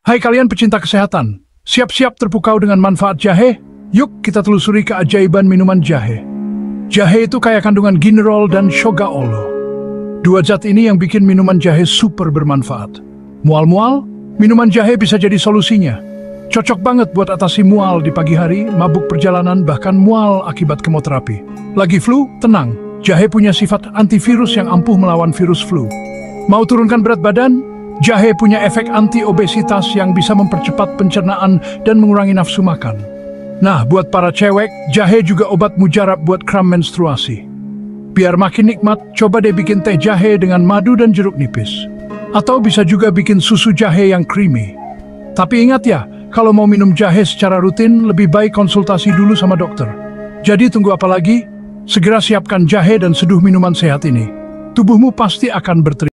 Hai kalian pecinta kesehatan, siap-siap terpukau dengan manfaat jahe? Yuk kita telusuri keajaiban minuman jahe. Jahe itu kaya kandungan gingerol dan shogaolo. Dua zat ini yang bikin minuman jahe super bermanfaat. Mual-mual, minuman jahe bisa jadi solusinya. Cocok banget buat atasi mual di pagi hari, mabuk perjalanan, bahkan mual akibat kemoterapi. Lagi flu? Tenang, jahe punya sifat antivirus yang ampuh melawan virus flu. Mau turunkan berat badan? Jahe punya efek anti-obesitas yang bisa mempercepat pencernaan dan mengurangi nafsu makan. Nah, buat para cewek, jahe juga obat mujarab buat kram menstruasi. Biar makin nikmat, coba deh bikin teh jahe dengan madu dan jeruk nipis. Atau bisa juga bikin susu jahe yang creamy. Tapi ingat ya, kalau mau minum jahe secara rutin, lebih baik konsultasi dulu sama dokter. Jadi tunggu apa lagi? Segera siapkan jahe dan seduh minuman sehat ini. Tubuhmu pasti akan berterima.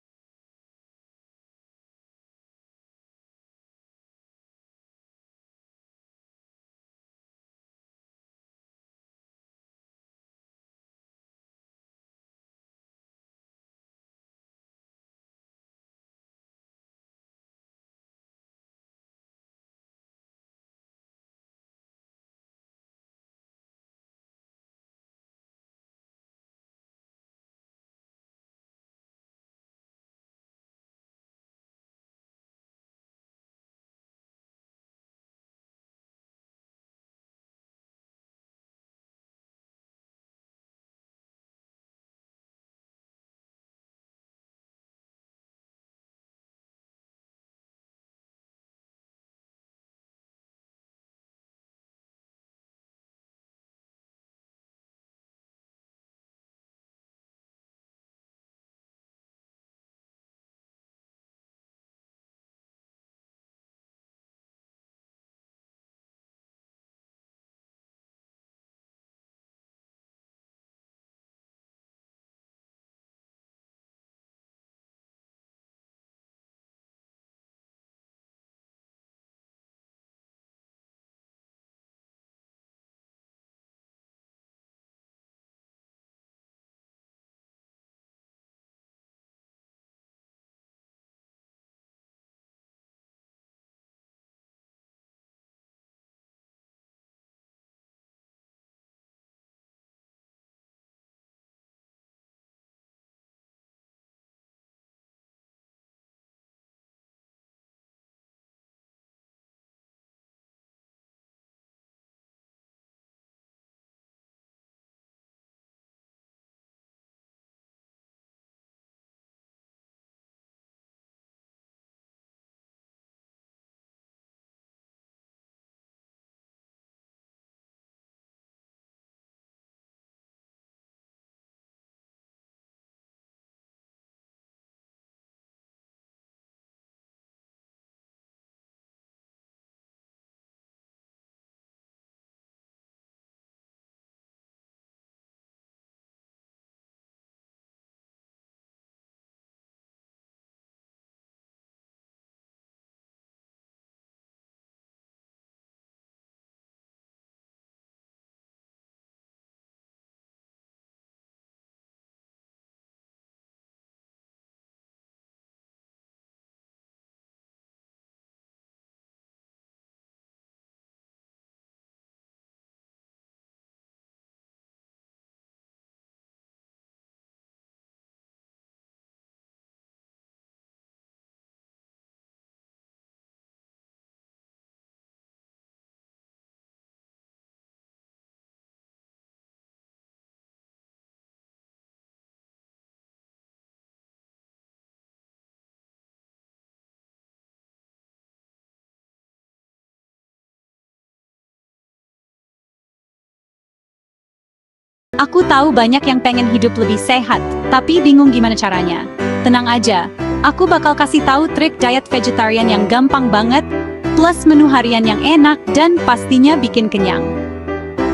Aku tahu banyak yang pengen hidup lebih sehat, tapi bingung gimana caranya. Tenang aja, aku bakal kasih tahu trik diet vegetarian yang gampang banget, plus menu harian yang enak dan pastinya bikin kenyang.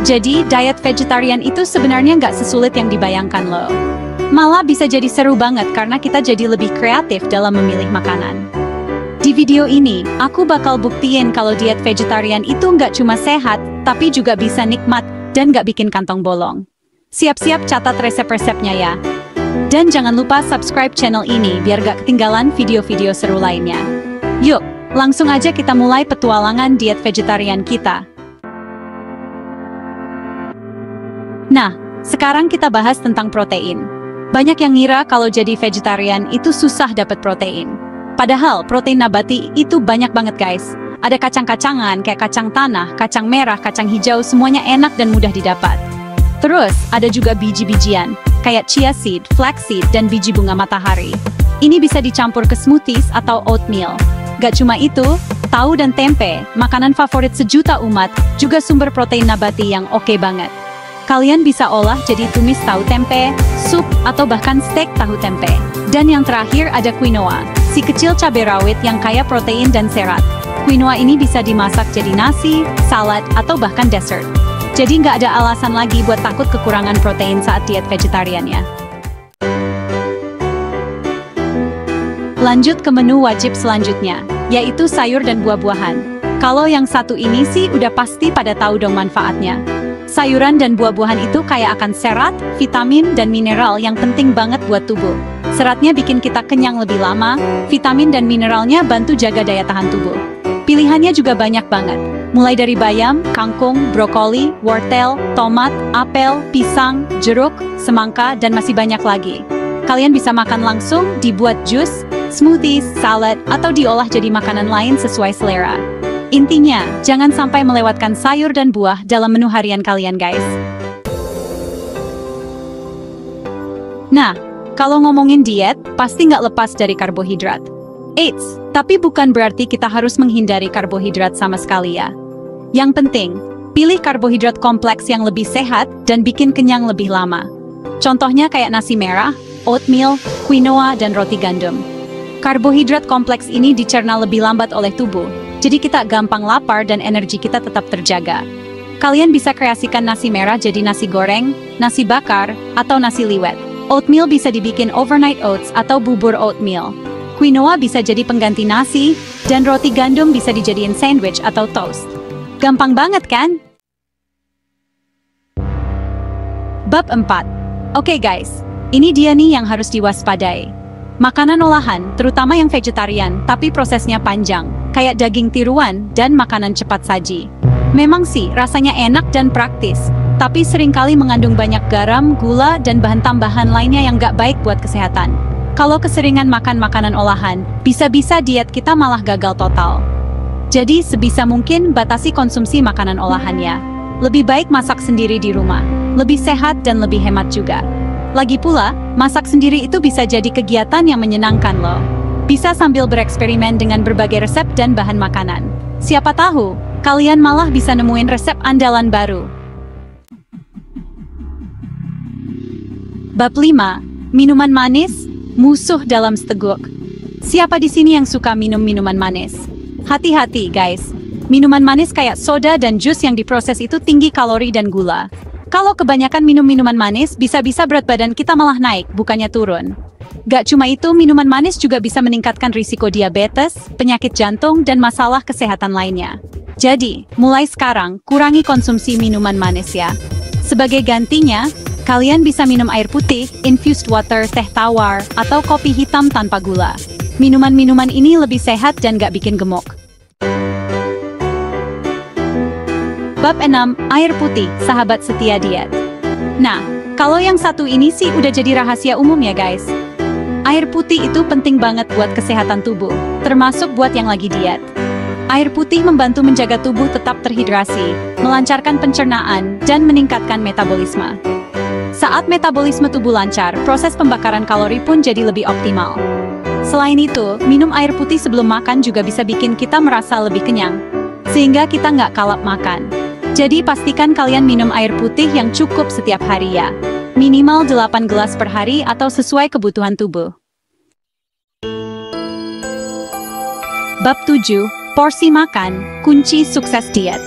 Jadi, diet vegetarian itu sebenarnya nggak sesulit yang dibayangkan loh. Malah bisa jadi seru banget karena kita jadi lebih kreatif dalam memilih makanan. Di video ini, aku bakal buktiin kalau diet vegetarian itu nggak cuma sehat, tapi juga bisa nikmat dan nggak bikin kantong bolong. Siap-siap catat resep-resepnya ya. Dan jangan lupa subscribe channel ini biar gak ketinggalan video-video seru lainnya. Yuk, Langsung aja kita mulai petualangan diet vegetarian kita. Nah, sekarang kita bahas tentang protein. Banyak yang ngira kalau jadi vegetarian itu susah dapat protein. Padahal protein nabati itu banyak banget guys. Ada kacang-kacangan kayak kacang tanah, kacang merah, kacang hijau, semuanya enak dan mudah didapat. Terus, ada juga biji-bijian, kayak chia seed, flax seed, dan biji bunga matahari. Ini bisa dicampur ke smoothies atau oatmeal. Gak cuma itu, tahu dan tempe, makanan favorit sejuta umat, juga sumber protein nabati yang oke banget. Kalian bisa olah jadi tumis tahu tempe, sup, atau bahkan steak tahu tempe. Dan yang terakhir ada quinoa, si kecil cabai rawit yang kaya protein dan serat. Quinoa ini bisa dimasak jadi nasi, salad, atau bahkan dessert. Jadi nggak ada alasan lagi buat takut kekurangan protein saat diet vegetarian ya. Lanjut ke menu wajib selanjutnya, yaitu sayur dan buah-buahan. Kalau yang satu ini sih udah pasti pada tahu dong manfaatnya. Sayuran dan buah-buahan itu kaya akan serat, vitamin, dan mineral yang penting banget buat tubuh. Seratnya bikin kita kenyang lebih lama, vitamin dan mineralnya bantu jaga daya tahan tubuh. Pilihannya juga banyak banget, mulai dari bayam, kangkung, brokoli, wortel, tomat, apel, pisang, jeruk, semangka, dan masih banyak lagi. Kalian bisa makan langsung, dibuat jus, smoothies, salad, atau diolah jadi makanan lain sesuai selera. Intinya, jangan sampai melewatkan sayur dan buah dalam menu harian kalian guys. Nah, kalau ngomongin diet, pasti nggak lepas dari karbohidrat. Eits, tapi bukan berarti kita harus menghindari karbohidrat sama sekali ya. Yang penting, pilih karbohidrat kompleks yang lebih sehat dan bikin kenyang lebih lama. Contohnya kayak nasi merah, oatmeal, quinoa, dan roti gandum. Karbohidrat kompleks ini dicerna lebih lambat oleh tubuh, jadi kita gampang lapar dan energi kita tetap terjaga. Kalian bisa kreasikan nasi merah jadi nasi goreng, nasi bakar, atau nasi liwet. Oatmeal bisa dibikin overnight oats atau bubur oatmeal. Quinoa bisa jadi pengganti nasi, dan roti gandum bisa dijadiin sandwich atau toast. Gampang banget kan? Bab 4. Oke guys, ini dia nih yang harus diwaspadai. Makanan olahan, terutama yang vegetarian, tapi prosesnya panjang, kayak daging tiruan dan makanan cepat saji. Memang sih, rasanya enak dan praktis, tapi seringkali mengandung banyak garam, gula, dan bahan tambahan lainnya yang gak baik buat kesehatan. Kalau keseringan makan makanan olahan, bisa-bisa diet kita malah gagal total. Jadi, sebisa mungkin batasi konsumsi makanan olahannya. Lebih baik masak sendiri di rumah, lebih sehat dan lebih hemat juga. Lagi pula, masak sendiri itu bisa jadi kegiatan yang menyenangkan loh. Bisa sambil bereksperimen dengan berbagai resep dan bahan makanan. Siapa tahu, kalian malah bisa nemuin resep andalan baru. Bab 5. Minuman manis, musuh dalam seteguk. Siapa di sini yang suka minum minuman manis? Hati-hati guys, minuman manis kayak soda dan jus yang diproses itu tinggi kalori dan gula. Kalau kebanyakan minum minuman manis, bisa-bisa berat badan kita malah naik, bukannya turun. Gak cuma itu, minuman manis juga bisa meningkatkan risiko diabetes, penyakit jantung, dan masalah kesehatan lainnya. Jadi, mulai sekarang, kurangi konsumsi minuman manis ya. Sebagai gantinya, kalian bisa minum air putih, infused water, teh tawar, atau kopi hitam tanpa gula. Minuman-minuman ini lebih sehat dan gak bikin gemuk. Bab 6. Air putih, sahabat setia diet. Nah, kalau yang satu ini sih udah jadi rahasia umum ya guys. Air putih itu penting banget buat kesehatan tubuh, termasuk buat yang lagi diet. Air putih membantu menjaga tubuh tetap terhidrasi, melancarkan pencernaan, dan meningkatkan metabolisme. Saat metabolisme tubuh lancar, proses pembakaran kalori pun jadi lebih optimal. Selain itu, minum air putih sebelum makan juga bisa bikin kita merasa lebih kenyang, sehingga kita nggak kalap makan. Jadi pastikan kalian minum air putih yang cukup setiap hari ya. Minimal 8 gelas per hari atau sesuai kebutuhan tubuh. Bab 7. Porsi makan, kunci sukses diet.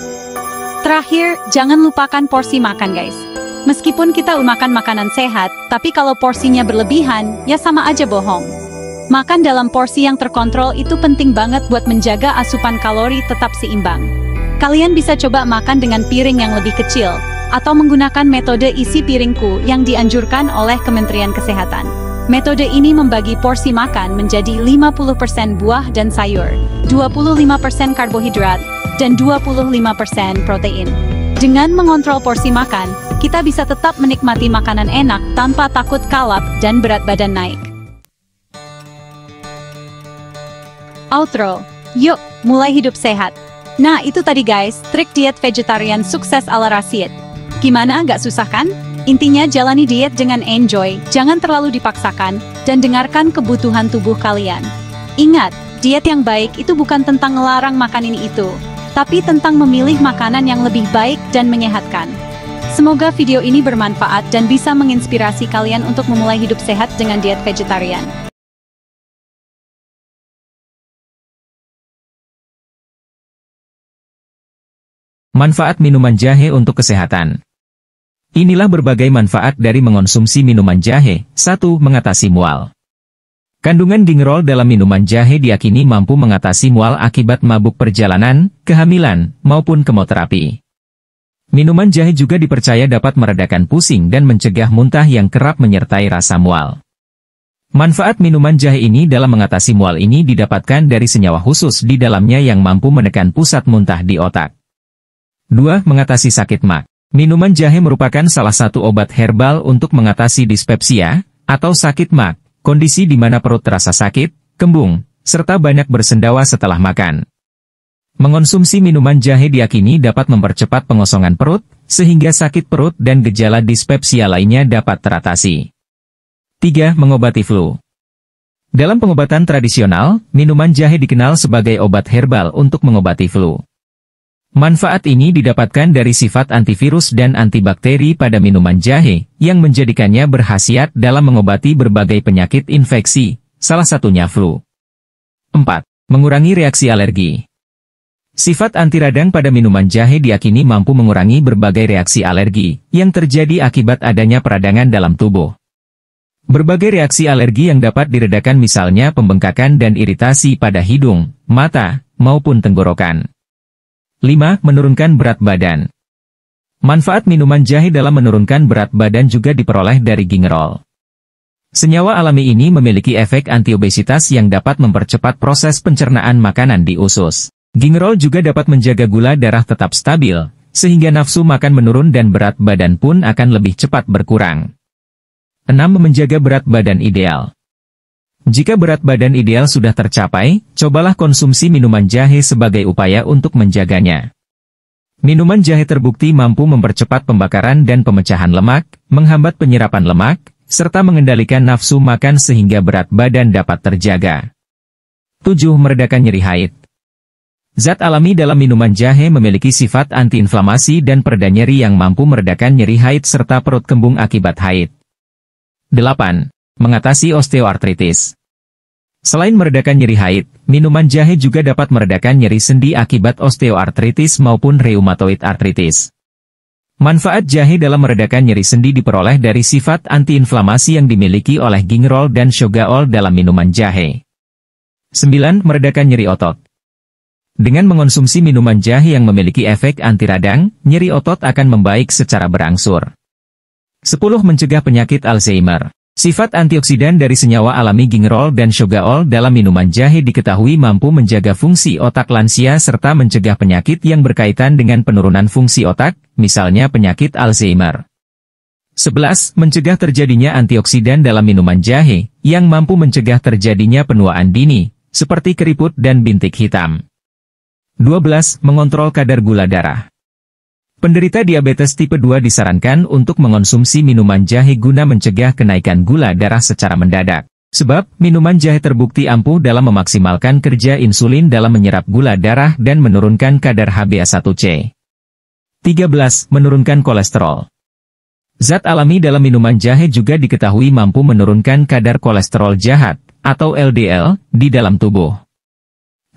Terakhir, jangan lupakan porsi makan guys. Meskipun kita makan makanan sehat, tapi kalau porsinya berlebihan, ya sama aja bohong. Makan dalam porsi yang terkontrol itu penting banget buat menjaga asupan kalori tetap seimbang. Kalian bisa coba makan dengan piring yang lebih kecil, atau menggunakan metode isi piringku yang dianjurkan oleh Kementerian Kesehatan. Metode ini membagi porsi makan menjadi 50% buah dan sayur, 25% karbohidrat, dan 25% protein. Dengan mengontrol porsi makan, kita bisa tetap menikmati makanan enak tanpa takut kalap dan berat badan naik. Outro. Yuk, mulai hidup sehat. Nah, itu tadi guys, trik diet vegetarian sukses ala Rashid. Gimana, nggak susah kan? Intinya jalani diet dengan enjoy, jangan terlalu dipaksakan, dan dengarkan kebutuhan tubuh kalian. Ingat, diet yang baik itu bukan tentang ngelarang makan ini itu, tapi tentang memilih makanan yang lebih baik dan menyehatkan. Semoga video ini bermanfaat dan bisa menginspirasi kalian untuk memulai hidup sehat dengan diet vegetarian. Manfaat minuman jahe untuk kesehatan. Inilah berbagai manfaat dari mengonsumsi minuman jahe. 1. Mengatasi mual. Kandungan gingerol dalam minuman jahe diyakini mampu mengatasi mual akibat mabuk perjalanan, kehamilan, maupun kemoterapi. Minuman jahe juga dipercaya dapat meredakan pusing dan mencegah muntah yang kerap menyertai rasa mual. Manfaat minuman jahe ini dalam mengatasi mual ini didapatkan dari senyawa khusus di dalamnya yang mampu menekan pusat muntah di otak. 2. Mengatasi sakit MAG. Minuman jahe merupakan salah satu obat herbal untuk mengatasi dispepsia, atau sakit MAG, kondisi di mana perut terasa sakit, kembung, serta banyak bersendawa setelah makan. Mengonsumsi minuman jahe diyakini dapat mempercepat pengosongan perut, sehingga sakit perut dan gejala dispepsia lainnya dapat teratasi. 3. Mengobati flu. Dalam pengobatan tradisional, minuman jahe dikenal sebagai obat herbal untuk mengobati flu. Manfaat ini didapatkan dari sifat antivirus dan antibakteri pada minuman jahe, yang menjadikannya berkhasiat dalam mengobati berbagai penyakit infeksi, salah satunya flu. 4. Mengurangi reaksi alergi. Sifat anti radang pada minuman jahe diyakini mampu mengurangi berbagai reaksi alergi, yang terjadi akibat adanya peradangan dalam tubuh. Berbagai reaksi alergi yang dapat diredakan misalnya pembengkakan dan iritasi pada hidung, mata, maupun tenggorokan. 5. Menurunkan berat badan. Manfaat minuman jahe dalam menurunkan berat badan juga diperoleh dari gingerol. Senyawa alami ini memiliki efek antiobesitas yang dapat mempercepat proses pencernaan makanan di usus. Gingerol juga dapat menjaga gula darah tetap stabil, sehingga nafsu makan menurun dan berat badan pun akan lebih cepat berkurang. 6. Menjaga berat badan ideal. Jika berat badan ideal sudah tercapai, cobalah konsumsi minuman jahe sebagai upaya untuk menjaganya. Minuman jahe terbukti mampu mempercepat pembakaran dan pemecahan lemak, menghambat penyerapan lemak, serta mengendalikan nafsu makan sehingga berat badan dapat terjaga. 7. Meredakan nyeri haid. Zat alami dalam minuman jahe memiliki sifat antiinflamasi dan pereda nyeri yang mampu meredakan nyeri haid serta perut kembung akibat haid. 8. Mengatasi osteoartritis. Selain meredakan nyeri haid, minuman jahe juga dapat meredakan nyeri sendi akibat osteoartritis maupun rheumatoid arthritis. Manfaat jahe dalam meredakan nyeri sendi diperoleh dari sifat antiinflamasi yang dimiliki oleh gingerol dan shogaol dalam minuman jahe. 9. Meredakan nyeri otot. Dengan mengonsumsi minuman jahe yang memiliki efek anti radang, nyeri otot akan membaik secara berangsur. 10. Mencegah penyakit Alzheimer. Sifat antioksidan dari senyawa alami gingerol dan shogaol dalam minuman jahe diketahui mampu menjaga fungsi otak lansia serta mencegah penyakit yang berkaitan dengan penurunan fungsi otak, misalnya penyakit Alzheimer. 11. Mencegah terjadinya antioksidan dalam minuman jahe, yang mampu mencegah terjadinya penuaan dini, seperti keriput dan bintik hitam. 12. Mengontrol kadar gula darah. Penderita diabetes tipe 2 disarankan untuk mengonsumsi minuman jahe guna mencegah kenaikan gula darah secara mendadak. Sebab, minuman jahe terbukti ampuh dalam memaksimalkan kerja insulin dalam menyerap gula darah dan menurunkan kadar HbA1c. 13. Menurunkan kolesterol. Zat alami dalam minuman jahe juga diketahui mampu menurunkan kadar kolesterol jahat, atau LDL, di dalam tubuh.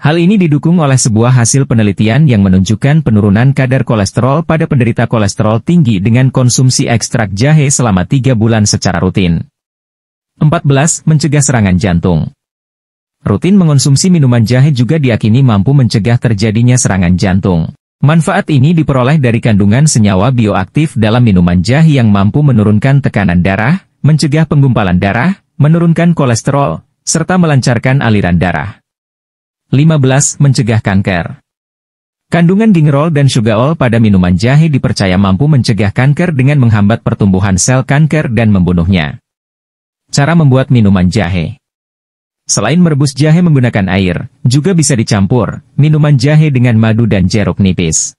Hal ini didukung oleh sebuah hasil penelitian yang menunjukkan penurunan kadar kolesterol pada penderita kolesterol tinggi dengan konsumsi ekstrak jahe selama 3 bulan secara rutin. 14. Mencegah serangan jantung. Rutin mengonsumsi minuman jahe juga diyakini mampu mencegah terjadinya serangan jantung. Manfaat ini diperoleh dari kandungan senyawa bioaktif dalam minuman jahe yang mampu menurunkan tekanan darah, mencegah penggumpalan darah, menurunkan kolesterol, serta melancarkan aliran darah. 15. Mencegah kanker. Kandungan gingerol dan sugarol pada minuman jahe dipercaya mampu mencegah kanker dengan menghambat pertumbuhan sel kanker dan membunuhnya. Cara membuat minuman jahe. Selain merebus jahe menggunakan air, juga bisa dicampur minuman jahe dengan madu dan jeruk nipis.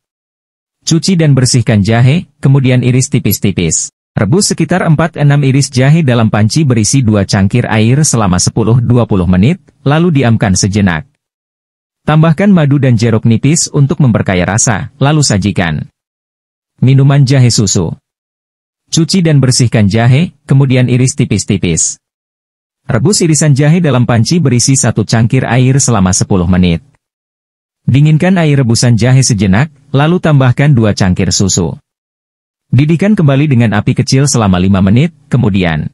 Cuci dan bersihkan jahe, kemudian iris tipis-tipis. Rebus sekitar 4-6 iris jahe dalam panci berisi 2 cangkir air selama 10-20 menit, lalu diamkan sejenak. Tambahkan madu dan jeruk nipis untuk memperkaya rasa, lalu sajikan. Minuman jahe susu. Cuci dan bersihkan jahe, kemudian iris tipis-tipis. Rebus irisan jahe dalam panci berisi 1 cangkir air selama 10 menit. Dinginkan air rebusan jahe sejenak, lalu tambahkan 2 cangkir susu. Didihkan kembali dengan api kecil selama 5 menit, kemudian.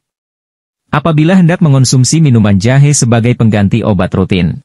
Apabila hendak mengonsumsi minuman jahe sebagai pengganti obat rutin,